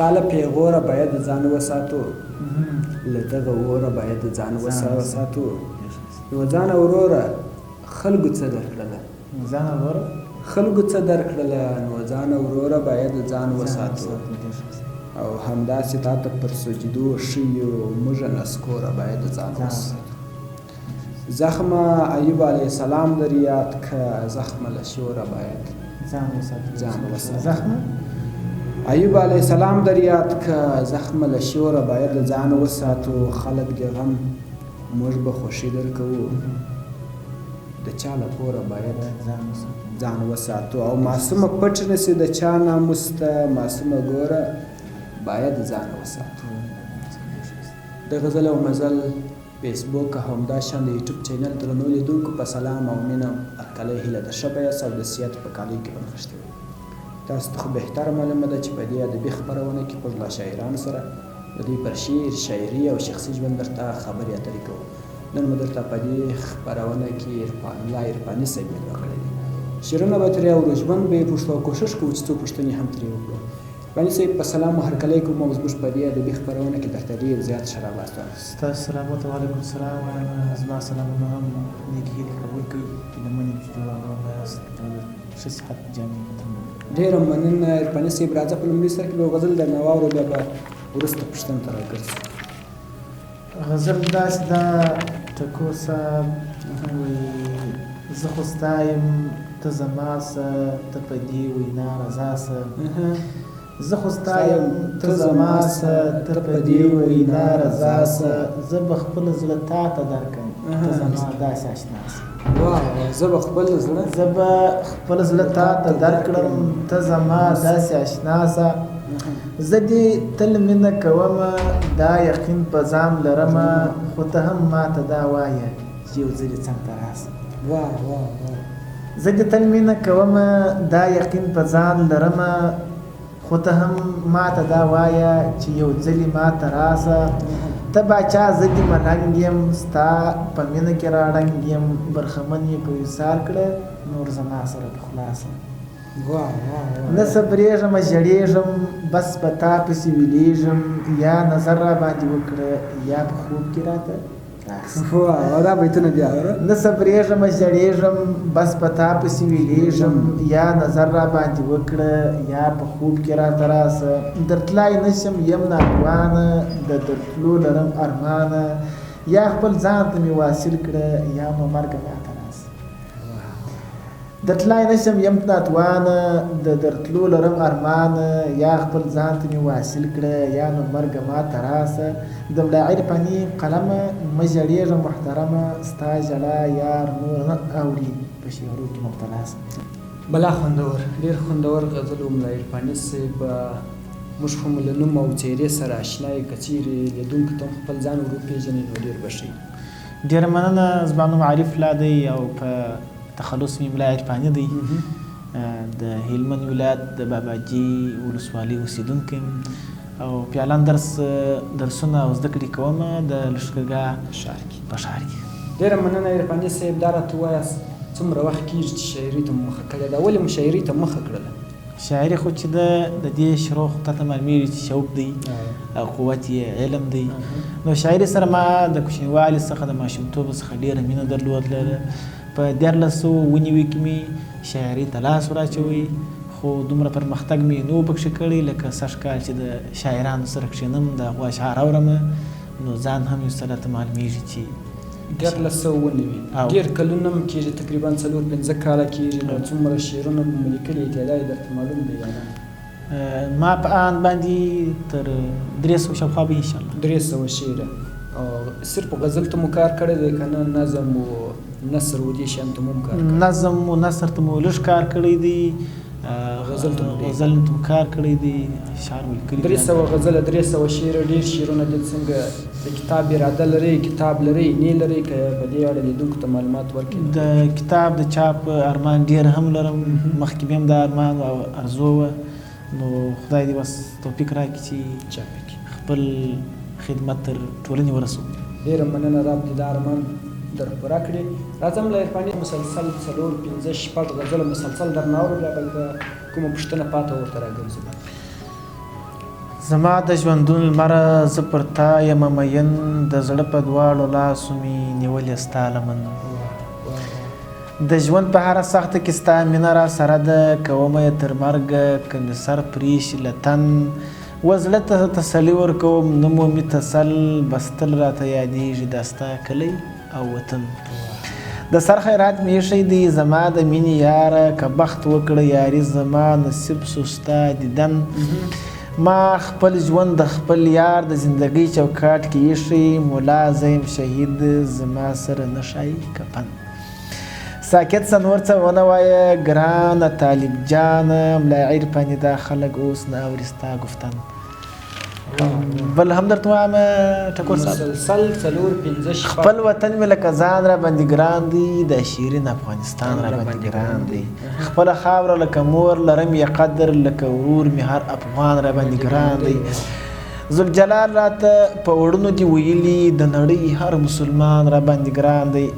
ستا له پیغوره باید ځان وساتو، له دغه اوره باید ځان وساتو. نو ځان وروره خلکو څه درکړله؟ خلکو څه درکړله؟ نو ځان وروره باید ځان وساتو. او همداسې تا ته پر سجدو ښیو موږ نسکوره باید ځان وساتو. زخمه ایوب علیه السلام در یاد که زخمه له شوره باید ځان وساتو. ایوب علیه السلام در یاد که زخمه له شوره باید ځان وساتو. خلک د غم موږ به خوښي درکوو، د چا له پوره باید ځان وساتو. او معصومه پټ نسي د چا ناموس ته، معصومه ګوره باید ځان وساتو. د غزل او مزل فیسبوک او همداشان د یوټیوب چینل درنو لیدونکو په سلام او مینه هرکلی هیله ده. ښه به یاست او د صحت په کالیو کې به نغښتي وئ. تاسو ته خو بهتره معلومه ده چې په دې ادبي خپرونه کې پرله شاعرانو سره د دوی پر شعر، شاعري او شخصي ژوند درته خبرې اترې کوو. نن مو درته په دې خپرونه کې الله عرفاني صاحب میلمه کړی دی. شعرونه به ترې اورو، ژوند به یې پوښتو او کوښښ کوو چې څو پوښتنې هم ترې وکړو. عرفاني صاحب په سلام او هرکلی کوم او زموږ په دې ادبي خپرونه کې درته ډېر زیات ښه راغلاست. ستاسو سلامت وعلیکم السلام وایم. زما سلامونه هم نیکې هیلې قبول کړئ چې د مننې چې جوړ یاست او د ښه صحت جامې ډېره مننه عرفاني صاحب. راځه په لومړي سر کې به غزل درنه واورو، بیا به وروسته پوښتنو ته راګرځو. غزل داسې ده ټکور صاحب وایي: زه خو ستا یم ته زما څه، ته په دې وینا رضا څه. زه خو ستا یم ته زما څه، ته په دې وینا رضا څه. زه به خپل زړه تا ته درکړم ته زما داسې اشنا څه. زه به خپل زړه تا ته درکړم ته زما داسې اشنا څه. زه دې تل مینه کومه دا یقین په ځان لرمه، خو ته هم ماته دا وایه چې یو ځلې څنګ ته راسه. زه دې تل مینه کومه دا یقین په ځان لرمه، خو ته هم ماته دا وایه چې یو ځلې ماته راسه. ته باچا زه دې ملنګ یم ستا په مینه کې راړنګ یم، برخمن یې په وصال کړه نور زما سره په خلاصه. نه صبرېږم ژړېږم بس په تا پسې ویلېږم، یا نظر را باندې وکړه یا په خوب کې راته دا بیتونه بیا نه صبرېږم ژړېږم بس په تا پسې ویلېږم، یا نظر را باندې وکړه یا په خوب کې راته راسه. درتلای نشم یم ناتوانه د درتلو لرم ارمانه، یا خپل ځان ته مې واصل کړه یا نو مرګ راته راسه. درتلای نشم یم ناتوانه د درتلو لرم ارمانه، یا خپل ځان ته مې واصل کړه یا نو مرګ ماته راسه. د ملا عرفاني قلمه مه ژړېږه محترمه، ستا ژړا یار نور نه اوري په شعرو کې مبتلا سه. بلا خوندور، ډېر خوندور غزل و ملا عرفاني صاحب. موږ خو مو له نوم او څېرې سره اشنا یو، که چیرې لیدونکو ته هم خپل ځان ور وپېژنئ نو ډېر به ښه وي. ډېره مننه. زما نوم عارف لا دی او په تخلص مې ملا عرفاني دی. د هلمند ولایت د باباجي ولسوالۍ اوسېدونکی او پیالان درسونه او زده کړې کومه د لښکرګاه په ښار کې. ډېره مننه عرفاني صاحب. دا راته ووایاست څومره وخت کېږي چې شاعري ته مو مخه کړې ده؟ ولې مو شاعري ته مخه کړله؟ شاعري خو چې د دې شروع خو تاته معلومېږي چې شوق دی او قوت یې علم دی. نو شاعري سره ما د کوچنیوالي څخه د ماشومتوب څخه ډېره مینه درلودله. په 1499 کې مې شاعري ته لاس وراچوی، خو دومره پرمختګ مې نو پکښې کړی لکه سږ کال چې د شاعرانو سره کښېنم د هغو اشعار اورم نو ځان هم یو څه راته معلومېږي چې 1499 ډېر کلونه هم کېږي، تقریبا 4-5 کاله کېږي. نو څومره شعرونه مو لیکلي تعداد یې درته معلوم دی یا نه؟ ما په آن باندې تر 300 شاوخوا به انشاءالله 300 شعره. او صرف غزل ته مو کار کړی دی که نه نظم و نثر و دې شیانو ته مو هم کار کړی؟ نظم و نثر ته مو لږ کار کړی دی، غزل ته مو کار کړی دی، اشعار مو لیکلي. 300 غزله 300 شعر ډېر شعرونه دي. څنګه د کتاب اراده لرئ، کتاب لرئ نه لرئ، که په دې اړه لیدونکو ته معلومات ورکړئ؟ د کتاب د چاپ ارمان ډېر هم لرم، مخکې مې هم دا ارمان او ارزو وه، نو خدای دې بس توفیق راکړي چې چاپ یې کړي، خپل خدمت تر ټولنې ورسوو. ډېره مننه رب دې دا ارمان در پوره کړي. راځم له عرفاني مسلسل 4-5-6 غزله مسلسل درنه اورو، بیا به کومه پوښتنه پاته ورته راګرځو. زما د ژوندون لمره زه پر تا یم مین د زړه په دواړو لاسو مې نیولې ستا لمن د ژوند په هره سخته کې ستا مینه را سره ده کومه یې تر مرګه که مې سر پرېشي له تن و زړه ته تسلي ورکوم نه مومي تسل بس تل راته یادېږي دا ستا کلی او وطن د سر خیرات مې ایښی دی زما د مینې یاره که بخت وکړه یاري زما نصیب سو ستا دیدن ما خپل ژوند د خپل یار د زندګۍ چوکاټ کې ایښی ملا زیم شهید زما سره نه ښایي کفن ساکت څه نور څه ونه وایه ګرانه طالب جانه ملا عرفاني دا خلک اوس نه اوري ستا گفتن بل هم درته وایم ټکور صاحب مسلسل 4-5 خپل وطن مې لکه ځان را باندې ګران دی د شیرین افغانستان را باندې ګران دی خپله خاوره لکه مور لرم یې قدر لکه ورور مې هر افغان را باندې ګران دی ذوالجلال راته په وړونو دي ویلي د نړۍ هر مسلمان را باندې ګران دی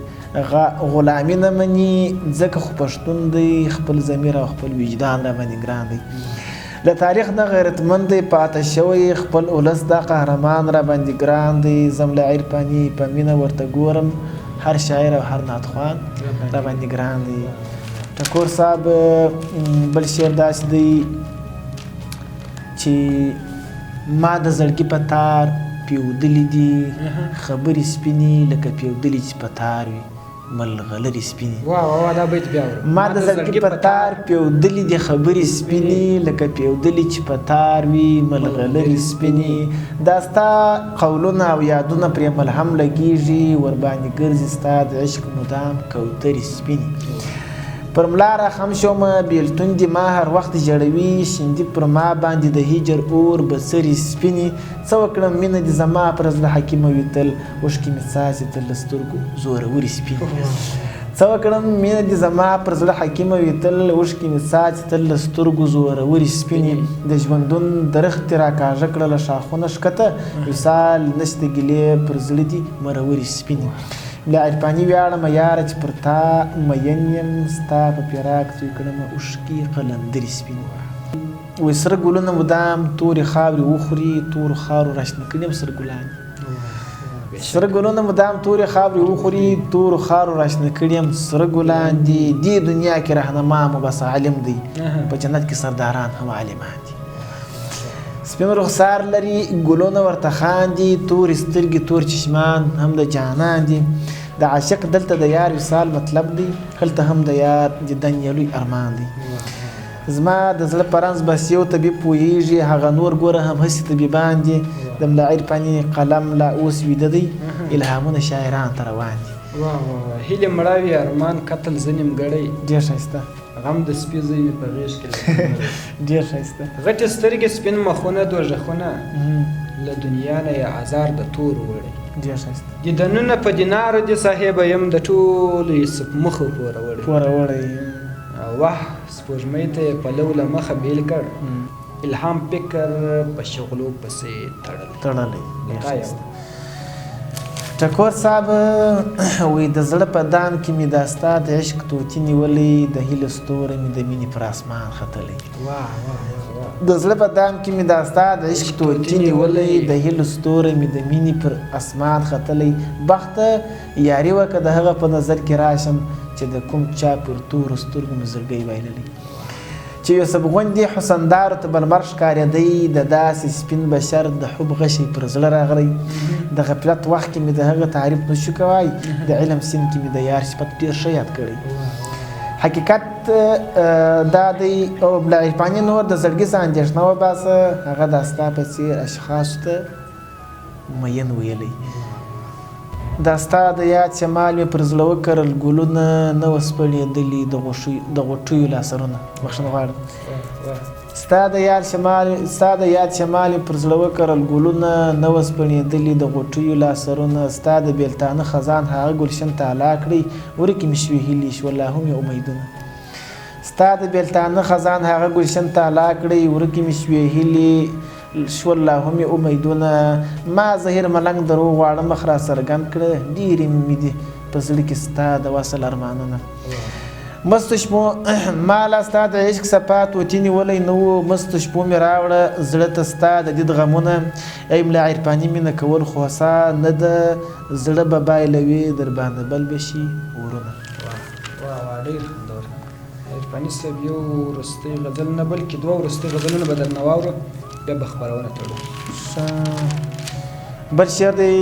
غلامي نه مني ځکه خو پښتون دی خپل ضمیر او خپل وجدان را باندې ګران دی له تاریخ نه غیرتمند دی پاته شوی خپل ولس دا قهرمان را باندې ګران دی زم له عرفاني په مینه ورته ګورم هر شاعر او هر نعتخوان را باندې ګران دی ټکور صاحب بل شعر داسې دی چې ما د زړګي په تار پیودلي دي خبرې سپینې لکه پیودلي چې په تار وي ملغلرې سپینې دا بیت بیا ما د زړګي په تار پیودلي دي خبرې سپینې لکه پیودلي چې په تار وي ملغلرې سپینې دا ستا قولونه او یادونه پرې ملهم لګېږي ورباندې ګرځي ستا د عشق مدام کوترې سپینې پر ملا را خم شومه بیلتون دي ما هر وخت جړوي شیندي پر ما باندې د هجر اور بڅري سپینې څه وکړم مینه دي زما پر زړه حکیمه وي تل اوښکې مې څاڅي تل له سترګو زورورې سپینې څه وکړم مینه دي زما پر زړه حکیمه وي تل اوښکې مې څاڅي تل له سترګو زورورې سپینې د ژوندون درختې راکاږه کړله شاخونه ښکته وصال نشته ګیلې پر زړه دي مرورې سپینې له عرفاني ویاړمه یاره چې پر تا مین یم ستا په پیراک توی کړمه اوښکې قلندرې سپینې وایي سره ګلونه مدام تورې خاورې وخوري تورو خاورو راشنه کړي یم سره ګلان سره ګلونه مدام تورې خاورې وخوري تورو خاورو راشنه کړي یم سره ګلان دي دې دنیا کې رهنما مو بس عالم دی په جنت کې سرداران هم عالمان دي سپین رخسار لري ګلونه ورته خاندي تورې سترګې تور چشمان هم د جانان دي د عاشق دلته د یار وصال مطلب دی هلته هم د یار دیدن یو لوی ارمان دی زما د زړه په رنځ بس یو طبیب پوهېږي هغه نور ګوره هم هسې طبیبان دي د ملا عرفاني قلم لا اوس ویده دی الهامونه شاعران ته روان دي هیلې مړاوي ارمان قتل زه نیمګړی ډېر ښایسته غم د سپي زوی مې په غېږ کې ډېر ښایسته غټې سترګې سپین مخونه دوژخونه له دنیا نه یې عذار د تور وړی ډېر ښایسته دیدنونه په دینارو دي صاحبه یم د ټولو یې مخه پوره وړی واه سپوږمۍ ته یې پلو له مخه بیل کړ الهام فکر په شغلو پسې تړلی ټکور صاحب وایي د زړه په دام کې مې دا ستا د عشق طوطي نیولی د هیلو ستوری مې د مینې پر اسمان ختلی د زړه په دام کې مې دا ستا د عشق طوطي نیولی د هیلو ستوری مې د مینې پر اسمان ختلی بخته یاري وکړه د هغه په نظر کې راشم چې د کوم چا پر تورو سترګو مې زړګی بایللی چې یوسف غوندې حسندارو ته بلمر ښکارېدی د داسې سپین بشر د حب غشی پر زړه راغلی د غفلت وخت کې مې د هغه تعریف نشو کوای د علم سیند کې مې د یار صفت ډېر ښه یاد کړی حقیقت دا دی او ملا عرفاني نور د زړګي څخه اندېښنه وباسه هغه دا ستا په څېر اشخاصو ته مین ویلی دا ستا د یاد شمال مې پر زړه وکرل ګلونه نه وسپړېدلي د غوټیو لاسرونه بخښنه غواړم ستا د یاد شمال مې پر زړه وکرل ګلونه نه وسپړېدلي د غوټیو لاسرونه ستا د بیلتانه خزان هغه ګلشن ته علا کړی ورکې مې شوې هیلې شوله هم یې امیدونه ستا د بیلتانه خزان هغه ګلشن ته علا کړی ورکې مې شوې هیلې شوله هم یې امیدونه ما زهیر ملنګ درو غواړه مخ را څرګند کړه ډېرې مې دي په زړه کې ستا د وصل ارمانونه مستو شپو ما لا ستا د عشق صفات وتې نیولی نه وو مستو شپو مې راوړه زړه ته ستا د دید غمونه ای ملا عرفاني مینه کول خو هوسا نه ده زړه به بایلوي در باندې بل به شي ورونه واه ډېر خوندور عرفاني صاحب یو وروستی غزل نه بلکې دوه وروستي غزلونه به درنه واورو بیا به خپرونه تړو بل شعر دی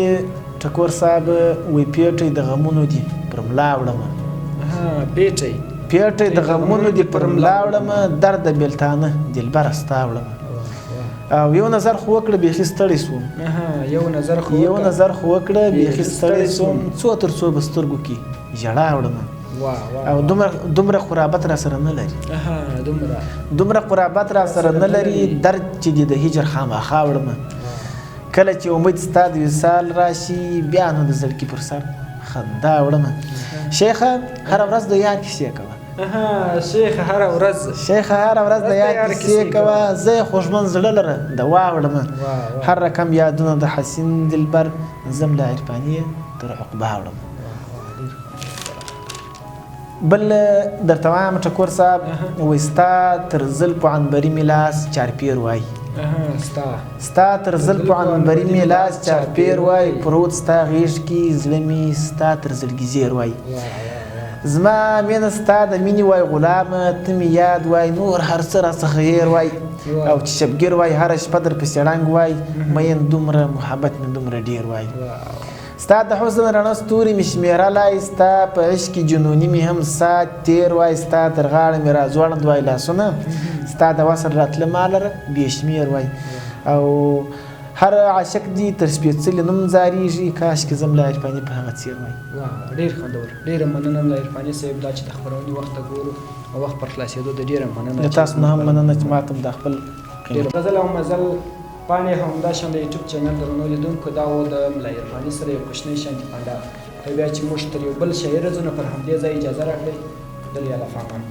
ټکور صاحب وی پیټی د غمونو دي پر ملا وړمه پیټی د غمونو دي پر ملا وړمه درد بېلتانه دلبره ستا وړمه او یو نظر خو وکړه بیخي ستړی سوم یو نظر خو وکړه بیخي ستړی سوم څو تر څو به سترګو کې ژړا وړمه او دومره قرابت را سره نه لري دومره قرابت را سره نه لري درد چې دی د هجر خامخا وړمه کله چې امید ستا د وصال راشي بیا نو د زړګي پر سر خندا وړمه شیخه هره ورځ د یار کیسې کوه شیخه هره ورځ د یار کیسې کوه زه یې خوږمن زړه لره دوا وړمه هر رقم یادونه د حسین دلبر زم له عرفاني تر عقبا وړمه بل درته وایم ټکور صاحب وایي ستا تر زلفو عنبري مې لاس چارپیر وایي ستا تر زلفو عنبري مې لاس چارپیر وایي پروت ستا غېږ کې زړه مې ستا تر زړګي زیر وایي زما مینه ستا د مینې وایي غلامه ته مې یاد وایي نور هر څه راڅخه هېر وایي او چې شبګیر وایي هره شپه در پسې ړنګ وایي مین دومره محبت مې دومره ډېر وایي ستا د حسن رڼه ستوري مې شمېرلی ستا په عشق کې جنوني مې هم سات تېر وایي ستا تر غاړه مې را ځوړند وایي لاسونه ستا د وصل راتله ما لره بې شمېر وایي او هر عاشق دی تر سپېڅلي نوم ځارېږي کاشکې زم له عرفاني په هغه څېر وایي ډېر خوندور ډېره مننه له عرفاني صاحب دا چې د خپرونې وخت ته ګورو او وخت پر خلاصېدو د ډېره مننه د تاسو نه هم مننه چې ما ته د خپل غزل او مزل پاڼې همداشان د یوټیوب چینل درنو لیدونکو دا و د ملا عرفاني سره یو کوچنی شانتي پانډا او بیا چې موږ تر یو بل شاعر ځو نو پر همدې ځای اجازه راکړئ دلیا له فامان